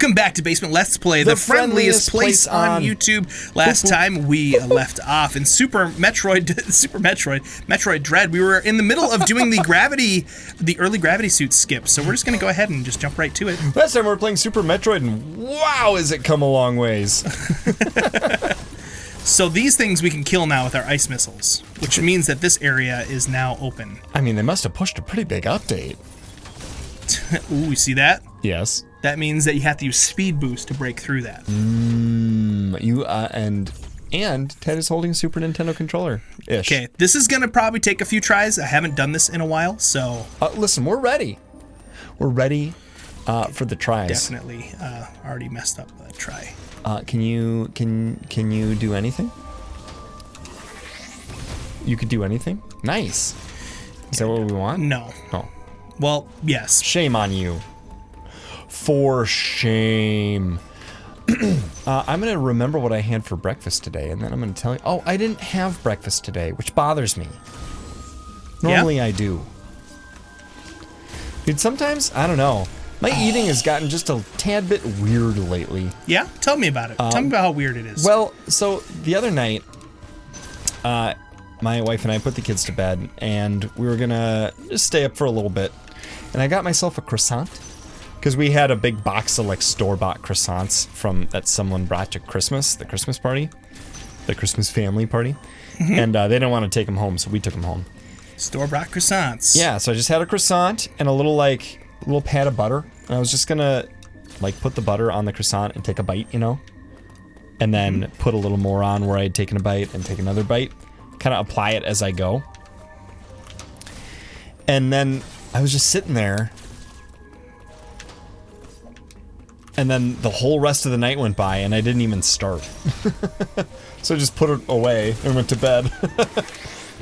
Welcome back to Basement Let's Play, the friendliest place on YouTube. Last time we left off in Metroid Dread. We were in the middle of doing the early gravity suit skip, so we're just going to go ahead and just jump right to it. Last time we were playing Super Metroid, and wow, has it come a long ways. So these things we can kill now with our ice missiles, which means that this area is now open. I mean, they must have pushed a pretty big update. Ooh, you see that? Yes. That means that you have to use speed boost to break through that. And Ted is holding a Super Nintendo controller-ish. Okay, this is gonna probably take a few tries. I haven't done this in a while, so... listen, we're ready. We're ready for the tries. Definitely already messed up that try. Can you do anything? You could do anything? Nice. Is that what we want? No. Oh. Well, yes. Shame on you. For shame. I'm gonna remember what I had for breakfast today, and then I'm gonna tell you. Oh, I didn't have breakfast today, which bothers me. Normally I do. Dude, sometimes, I don't know. My eating has gotten just a tad bit weird lately. Yeah? Tell me about it. Tell me about how weird it is. Well, so the other night, my wife and I put the kids to bed, and we were gonna just stay up for a little bit. And I got myself a croissant, because we had a big box of like store-bought croissants that someone brought to Christmas, the Christmas party, the Christmas family party. Mm-hmm. And they didn't want to take them home, so we took them home. Store-bought croissants. Yeah, so I just had a croissant and a little pad of butter. And I was just gonna like put the butter on the croissant and take a bite, you know? And then put a little more on where I had taken a bite and take another bite. Kind of apply it as I go. And then I was just sitting there. And then the whole rest of the night went by and I didn't even start. So I just put it away and went to bed.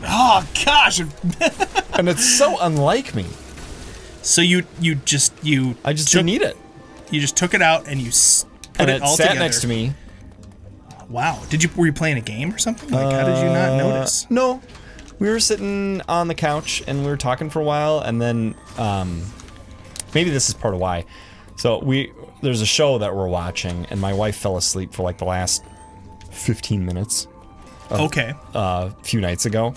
Oh gosh! And it's so unlike me. So I just didn't eat it. You just took it out and you put it all together. Sat next to me. Wow. Were you playing a game or something? Like, how did you not notice? No. We were sitting on the couch and we were talking for a while, and then maybe this is part of why. So there's a show that we're watching, and my wife fell asleep for like the last 15 minutes. Okay. A few nights ago.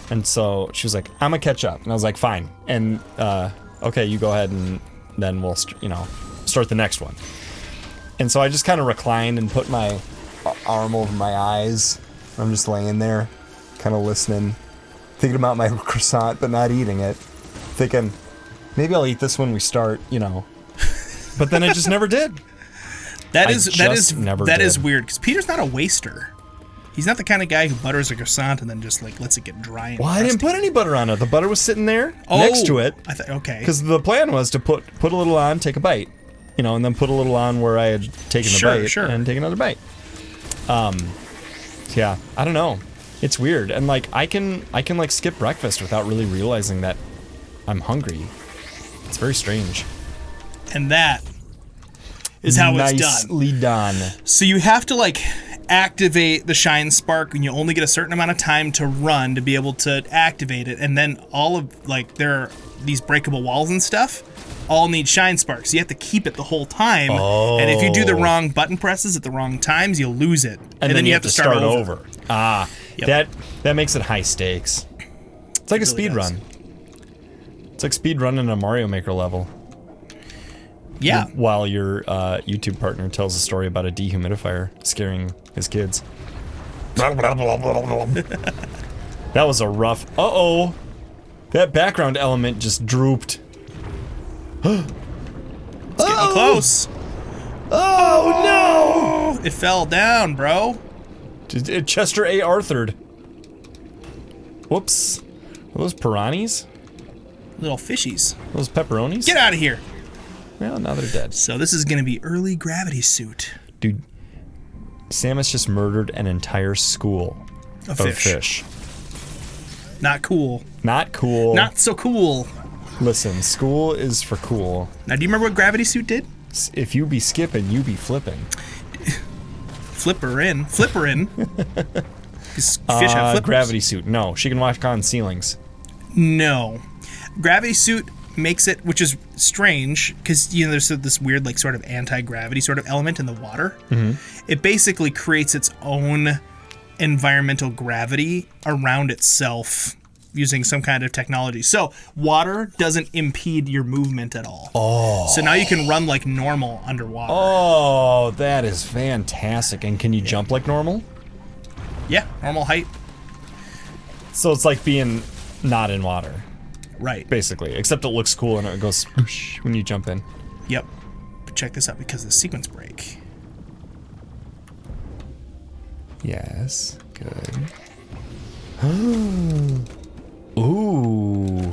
And so she was like, I'm gonna catch up. And I was like, fine. And okay, you go ahead and then we'll start the next one. And so I just kind of reclined and put my arm over my eyes. I'm just laying there, kind of listening, thinking about my croissant, but not eating it. Thinking, maybe I'll eat this when we start, But then I just never did. That is weird, because Peter's not a waster. He's not the kind of guy who butters a croissant and then just like lets it get dry and I didn't put any butter on it. The butter was sitting there next to it. Okay. Because the plan was to put a little on, take a bite, and then put a little on where I had taken a bite, and take another bite. Yeah, I don't know. It's weird, and like I can like skip breakfast without really realizing that I'm hungry. It's very strange. And that is how it's done. Nicely done. So you have to like activate the shine spark, and you only get a certain amount of time to run to be able to activate it, and then all of there are these breakable walls and stuff all need shine sparks. You have to keep it the whole time. And if you do the wrong button presses at the wrong times, you'll lose it, and then you have to start over. Yep. That makes it high stakes. It's like a speed run. It's like speed running a Mario Maker level. Yeah. While your YouTube partner tells a story about a dehumidifier scaring his kids. That was a rough... Uh-oh! That background element just drooped. It's getting close. Oh, no! It fell down, bro. Chester A. Arthur'd. Whoops. Are those piranhas? Little fishies. Those pepperonis? Get out of here! Well, now they're dead. So this is going to be early gravity suit. Dude, Samus just murdered an entire school of fish. Not cool. Not cool. Not so cool. Listen, school is for cool. Now, do you remember what gravity suit did? If you be skipping, you be flipping. Flipper in. Fish have flippers. Gravity suit. No, she can walk on ceilings. No. Gravity suit makes it, which is strange because there's this weird like sort of anti-gravity sort of element in the water. It basically creates its own environmental gravity around itself using some kind of technology. So water doesn't impede your movement at all. So now you can run like normal underwater. Oh, that is fantastic. And can you jump like normal? Yeah, normal height. So it's like being not in water. Right. Basically, except it looks cool and it goes swoosh when you jump in. Yep. But check this out because of the sequence break. Yes, good. Ooh.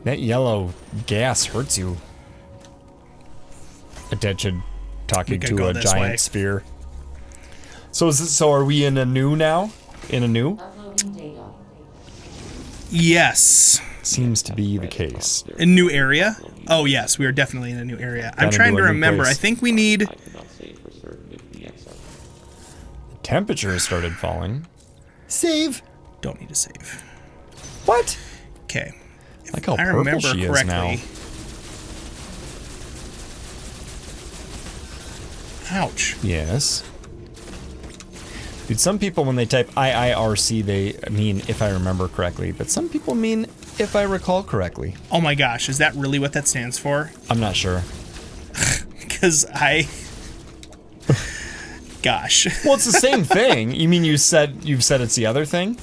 That yellow gas hurts you. Attention, talking to a giant sphere. So are we in a new now? In a new? Yes. Seems to be the case. A new area? Oh yes, we are definitely in a new area. I'm trying to remember. I think we need... The temperature has started falling. Save. Don't need to save. What? Okay. Like how purple she is now. Ouch. Yes. Dude, some people when they type IIRC, they mean if I remember correctly, but some people mean if I recall correctly. Oh my gosh, is that really what that stands for? I'm not sure. Because Gosh. Well, it's the same thing. You mean you've said it's the other thing?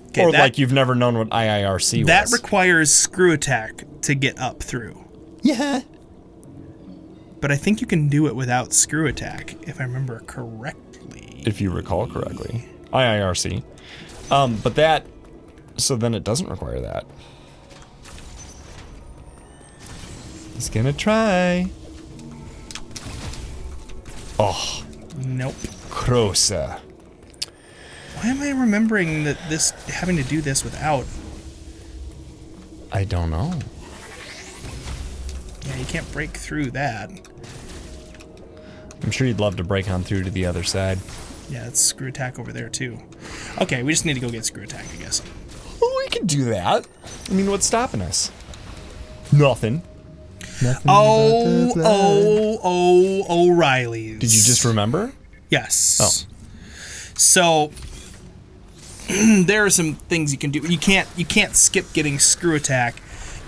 Okay, or like you've never known what IIRC was? That requires screw attack to get up through. Yeah. But I think you can do it without screw attack, if I remember correctly. If you recall correctly. IIRC. But that... So then it doesn't require that. He's gonna try. Oh. Nope. Crosa. Why am I remembering that having to do this without? I don't know. Yeah, you can't break through that. I'm sure you'd love to break on through to the other side. Yeah, it's screw attack over there too. Okay, we just need to go get screw attack, I guess. Well, we can do that. I mean, what's stopping us? Nothing. O'Reilly's. Did you just remember? Yes. Oh. So there are some things you can do. You can't skip getting screw attack.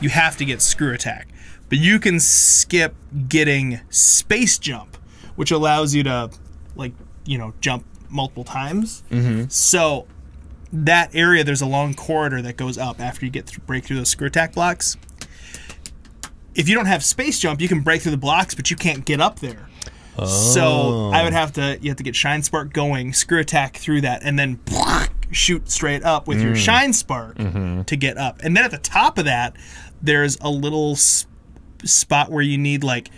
You have to get screw attack. But you can skip getting space jump, which allows you to jump multiple times. Mm-hmm. So that area, there's a long corridor that goes up after you break through those screw attack blocks. If you don't have space jump, you can break through the blocks, but you can't get up there. Oh. So you have to get Shine Spark going, screw attack through that, and then shoot straight up with your Shine Spark to get up. And then at the top of that, there's a little spot where you need like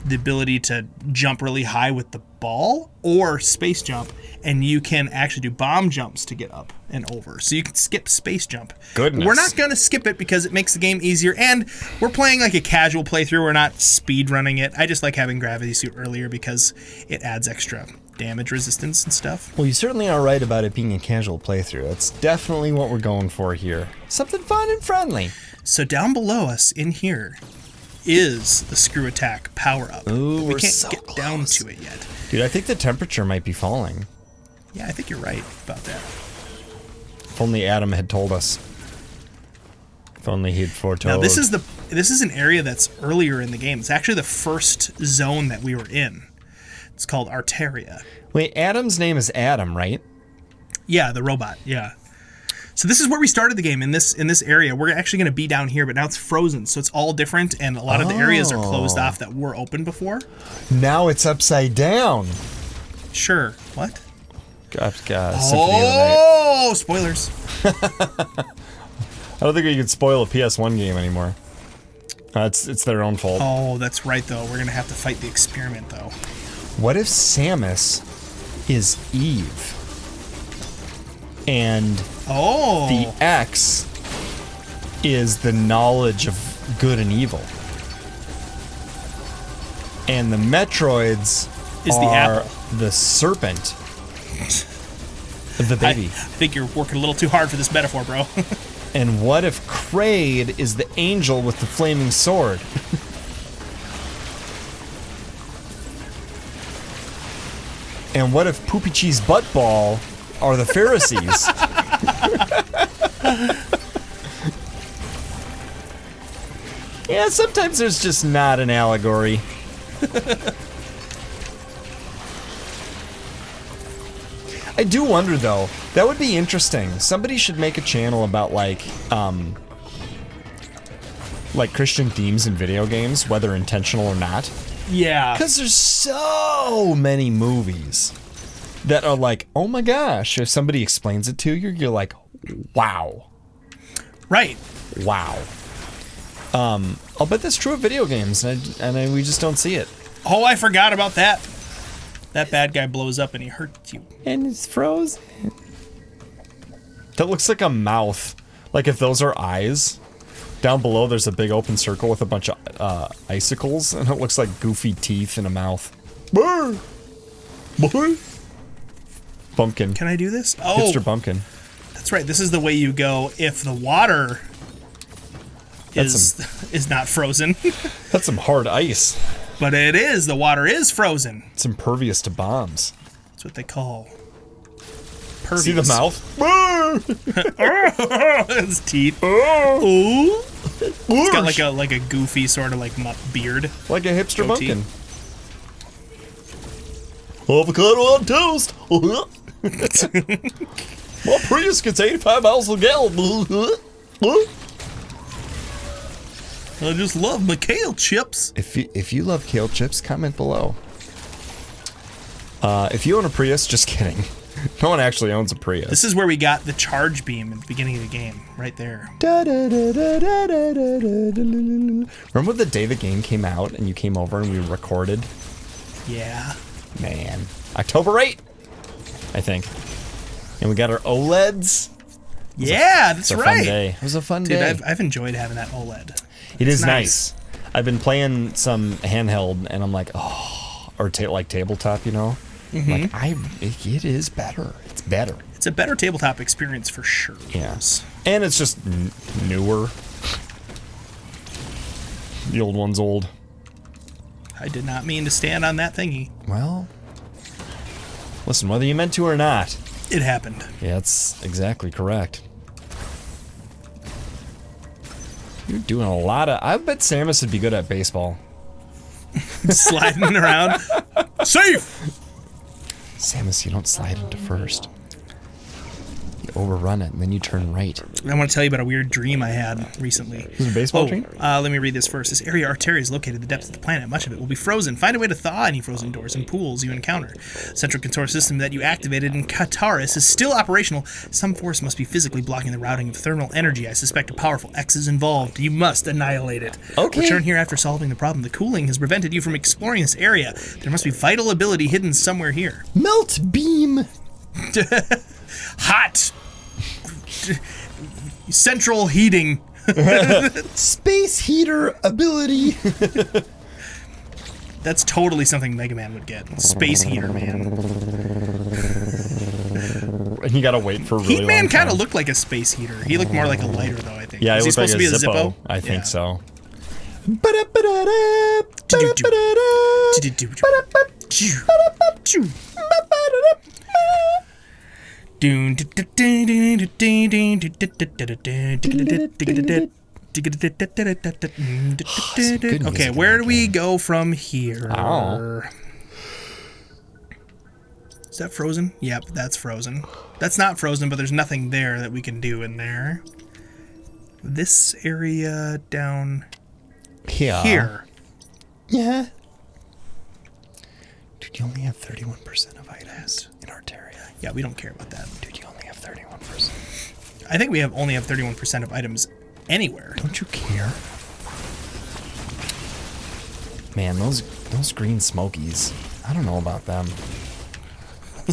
the ability to jump really high with the ball or space jump, and you can actually do bomb jumps to get up and over. So you can skip space jump. Goodness. We're not going to skip it because it makes the game easier, and we're playing like a casual playthrough. We're not speed running it. I just like having Gravity Suit earlier because it adds extra damage resistance and stuff. Well, you certainly are right about it being a casual playthrough. That's definitely what we're going for here. Something fun and friendly. So down below us in here is the screw attack power up. Ooh, we can't get down to it yet. Dude, I think the temperature might be falling. Yeah, I think you're right about that. If only Adam had told us. If only he'd foretold. Now this is an area that's earlier in the game. It's actually the first zone that we were in. It's called Arteria. Wait, Adam's name is Adam, right? Yeah, the robot. Yeah. So this is where we started the game, in this area. We're actually going to be down here, but now it's frozen, so it's all different, and a lot of the areas are closed off that were open before. Now it's upside down. Sure. What? Oh, spoilers. I don't think you can spoil a PS1 game anymore. It's their own fault. Oh, that's right, though. We're going to have to fight the experiment, though. What if Samus is Eve? And the X is the knowledge of good and evil. And the Metroids is are the apple. The serpent. The baby. I think you're working a little too hard for this metaphor, bro. And what if Kraid is the angel with the flaming sword? And what if Poopy Cheese Buttball are the Pharisees? Yeah, sometimes there's just not an allegory. I do wonder though, that would be interesting. Somebody should make a channel about like Christian themes in video games, whether intentional or not. Yeah. Because there's so many movies that are like, oh my gosh, if somebody explains it to you, you're like, wow. Right. Wow. I'll bet that's true of video games, and we just don't see it. Oh, I forgot about that. That bad guy blows up and he hurts you. And it's frozen. That looks like a mouth. Like if those are eyes. Down below there's a big open circle with a bunch of icicles, and it looks like goofy teeth and a mouth. Burr! Burr! Bumpkin. Can I do this? Oh, Hipster bumpkin. that's right. This is the way you go if the water is not frozen. That's some hard ice. But it is. The water is frozen. It's impervious to bombs. That's what they call pervious. See the mouth? His teeth. Ooh. It's got like a goofy sort of like beard. Like a hipster goatee. bumpkin. Avocado on toast. My Prius gets 85 miles a gallon. I just love my kale chips. If you love kale chips, comment below. If you own a Prius, just kidding. No one actually owns a Prius. This is where we got the charge beam at the beginning of the game, right there. Remember the day the game came out and you came over and we recorded? Yeah. Man. October 8th, I think. And we got our OLEDs. Yeah, that's right. Fun day. It was a fun day. Dude, I've enjoyed having that OLED. It is nice. I've been playing some handheld, and I'm like, oh, or like tabletop, you know. Mm-hmm. Like it is better. It's better. It's a better tabletop experience for sure. Yes, and it's just newer. The old one's old. I did not mean to stand on that thingy. Well, listen, whether you meant to or not, it happened. Yeah, that's exactly correct. You're doing a lot of... I bet Samus would be good at baseball. Sliding around. Safe! Samus, you don't slide into first. You overrun it, and then you turn right. I want to tell you about a weird dream I had recently. Is it a baseball dream? Let me read this first. This area Arteria is located at the depths of the planet. Much of it will be frozen. Find a way to thaw any frozen doors and pools you encounter. Central control system that you activated in Kataris is still operational. Some force must be physically blocking the routing of thermal energy. I suspect a powerful X is involved. You must annihilate it. Okay. Return here after solving the problem. The cooling has prevented you from exploring this area. There must be vital ability hidden somewhere here. Melt beam! Hot! Central heating. Space heater ability. That's totally something Mega Man would get. Space heater, man. And you gotta wait for a really Heat Man long time. kind of looked like a space heter. He looked more like a lighter, though, I think. Yeah, Was he he looked supposed like to be a a Zippo? I think so. Okay, where do we go from here? Oh. Is that frozen? Yep, that's frozen. That's not frozen, but there's nothing there that we can do in there. This area down here. Yeah. Dude, you only have 31% of items in Arteria. Yeah, we don't care about that. Dude, you only have 31%. I think we only have 31% of items anywhere. Don't you care? Man, those green smokies. I don't know about them.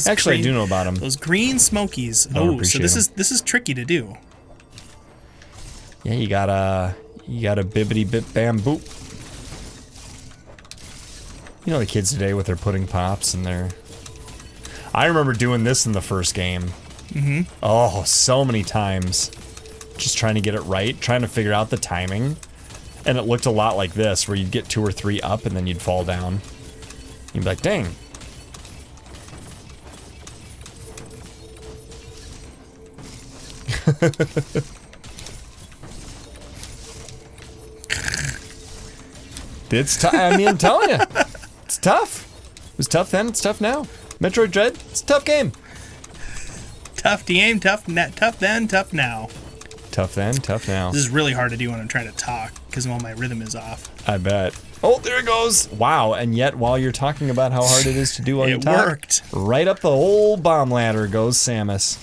Actually, I do know about them. Those green smokies. Don't Oh, so this is tricky to do. Yeah, you gotta bibbity bip bam boop. You know the kids today with their pudding pops and their... I remember doing this in the first game. Mm-hmm. Oh, so many times. just trying to get it right, trying to figure out the timing. And it looked a lot like this, where you'd get 2 or 3 up and then you'd fall down. You'd be like, dang. It's tough. I mean, I'm telling you, it's tough. It was tough then. It's tough now. Metroid Dread. It's a tough game. Tough game. Tough then. Tough now. Tough then. Tough now. This is really hard to do when I'm trying to talk because all my rhythm is off. I bet. Oh, there it goes. Wow. And yet, while you're talking about how hard it is to do while you talk, worked. Right up the whole bomb ladder goes Samus.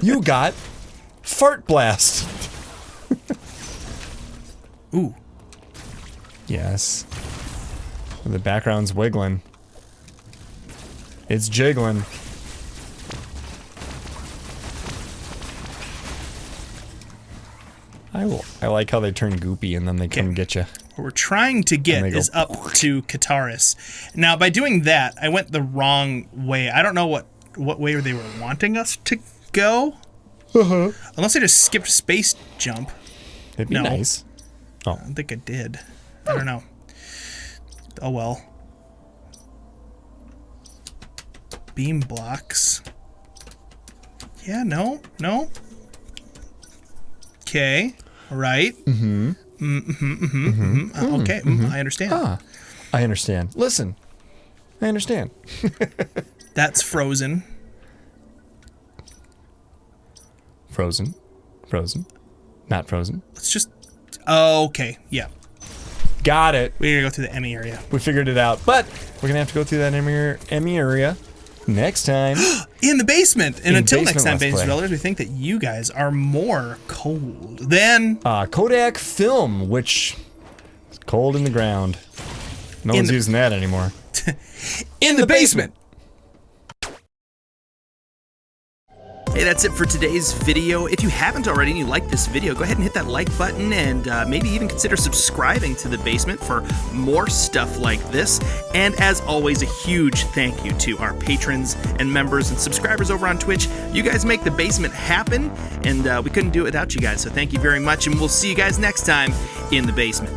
You got fart blast. Ooh. Yes. The background's wiggling. It's jiggling. I like how they turn goopy and then they come get you. What we're trying to get is up to Kataris. Now, by doing that, I went the wrong way. I don't know what way they were wanting us to go. Unless I just skipped space jump. It'd be nice. Oh. I don't think I did. I don't know. Oh well. Beam blocks. Yeah, no. Okay. Right. Okay. I understand. Ah, I understand. Listen. I understand. That's frozen. Frozen. Not frozen. Let's just... okay. Yeah. Got it. We're going to go through the Emmy area. We figured it out. But we're going to have to go through that Emmy area next time. In the basement. And until next time, Let's Basement Play. Dwellers, we think that you guys are more cold than... Kodak film, which is cold in the ground. No one's using that anymore. In the basement. Hey, that's it for today's video. If you haven't already and you like this video, go ahead and hit that like button and maybe even consider subscribing to The Basement for more stuff like this. And as always, a huge thank you to our patrons and members and subscribers over on Twitch. You guys make The Basement happen, and we couldn't do it without you guys, so thank you very much, and we'll see you guys next time in The Basement.